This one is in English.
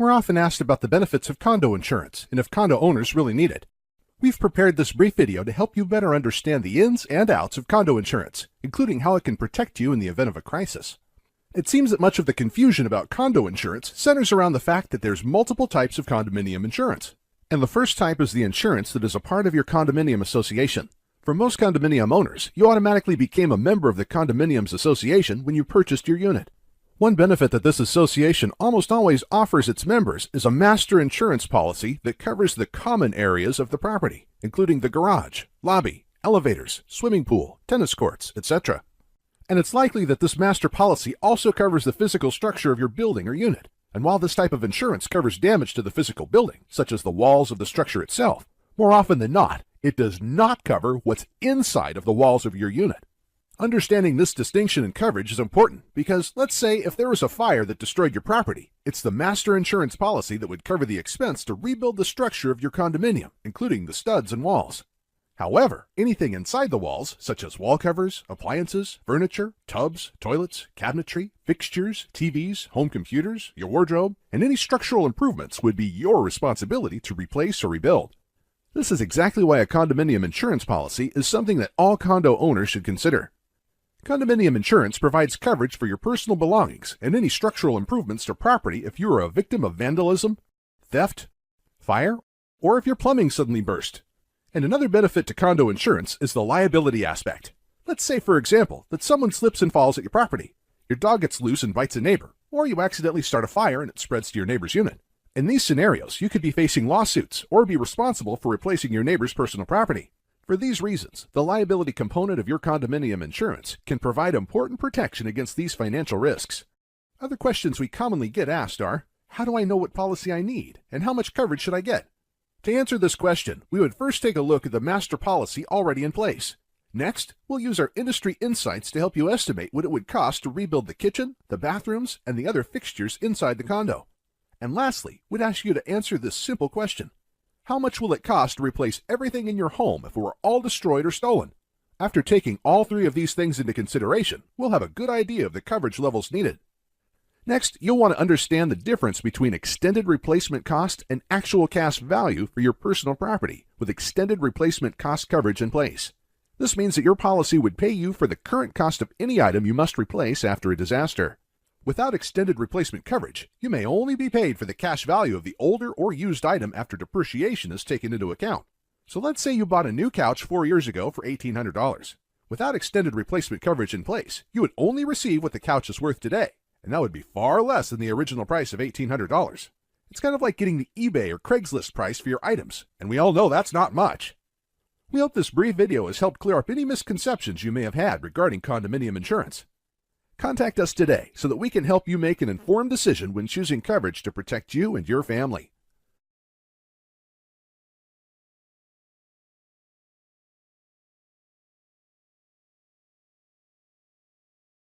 We're often asked about the benefits of condo insurance and if condo owners really need it. We've prepared this brief video to help you better understand the ins and outs of condo insurance, including how it can protect you in the event of a crisis. It seems that much of the confusion about condo insurance centers around the fact that there's multiple types of condominium insurance. And the first type is the insurance that is a part of your condominium association. For most condominium owners, you automatically became a member of the condominium's association when you purchased your unit. One benefit that this association almost always offers its members is a master insurance policy that covers the common areas of the property, including the garage, lobby, elevators, swimming pool, tennis courts, etc. And it's likely that this master policy also covers the physical structure of your building or unit. And while this type of insurance covers damage to the physical building, such as the walls of the structure itself, more often than not, it does not cover what's inside of the walls of your unit. Understanding this distinction in coverage is important because, let's say, if there was a fire that destroyed your property, it's the master insurance policy that would cover the expense to rebuild the structure of your condominium, including the studs and walls. However, anything inside the walls, such as wall covers, appliances, furniture, tubs, toilets, cabinetry, fixtures, TVs, home computers, your wardrobe, and any structural improvements would be your responsibility to replace or rebuild. This is exactly why a condominium insurance policy is something that all condo owners should consider. Condominium insurance provides coverage for your personal belongings and any structural improvements to property if you are a victim of vandalism, theft, fire, or if your plumbing suddenly burst. And another benefit to condo insurance is the liability aspect. Let's say, for example, that someone slips and falls at your property. Your dog gets loose and bites a neighbor, or you accidentally start a fire and it spreads to your neighbor's unit. In these scenarios, you could be facing lawsuits or be responsible for replacing your neighbor's personal property. For these reasons, the liability component of your condominium insurance can provide important protection against these financial risks. Other questions we commonly get asked are, how do I know what policy I need, and how much coverage should I get? To answer this question, we would first take a look at the master policy already in place. Next, we'll use our industry insights to help you estimate what it would cost to rebuild the kitchen, the bathrooms, and the other fixtures inside the condo. And lastly, we'd ask you to answer this simple question. How much will it cost to replace everything in your home if it were all destroyed or stolen? After taking all three of these things into consideration, we'll have a good idea of the coverage levels needed. Next, you'll want to understand the difference between extended replacement cost and actual cash value for your personal property with extended replacement cost coverage in place. This means that your policy would pay you for the current cost of any item you must replace after a disaster. Without extended replacement coverage, you may only be paid for the cash value of the older or used item after depreciation is taken into account. So let's say you bought a new couch 4 years ago for $1,800. Without extended replacement coverage in place, you would only receive what the couch is worth today, and that would be far less than the original price of $1,800. It's kind of like getting the eBay or Craigslist price for your items, and we all know that's not much. We hope this brief video has helped clear up any misconceptions you may have had regarding condominium insurance. Contact us today so that we can help you make an informed decision when choosing coverage to protect you and your family.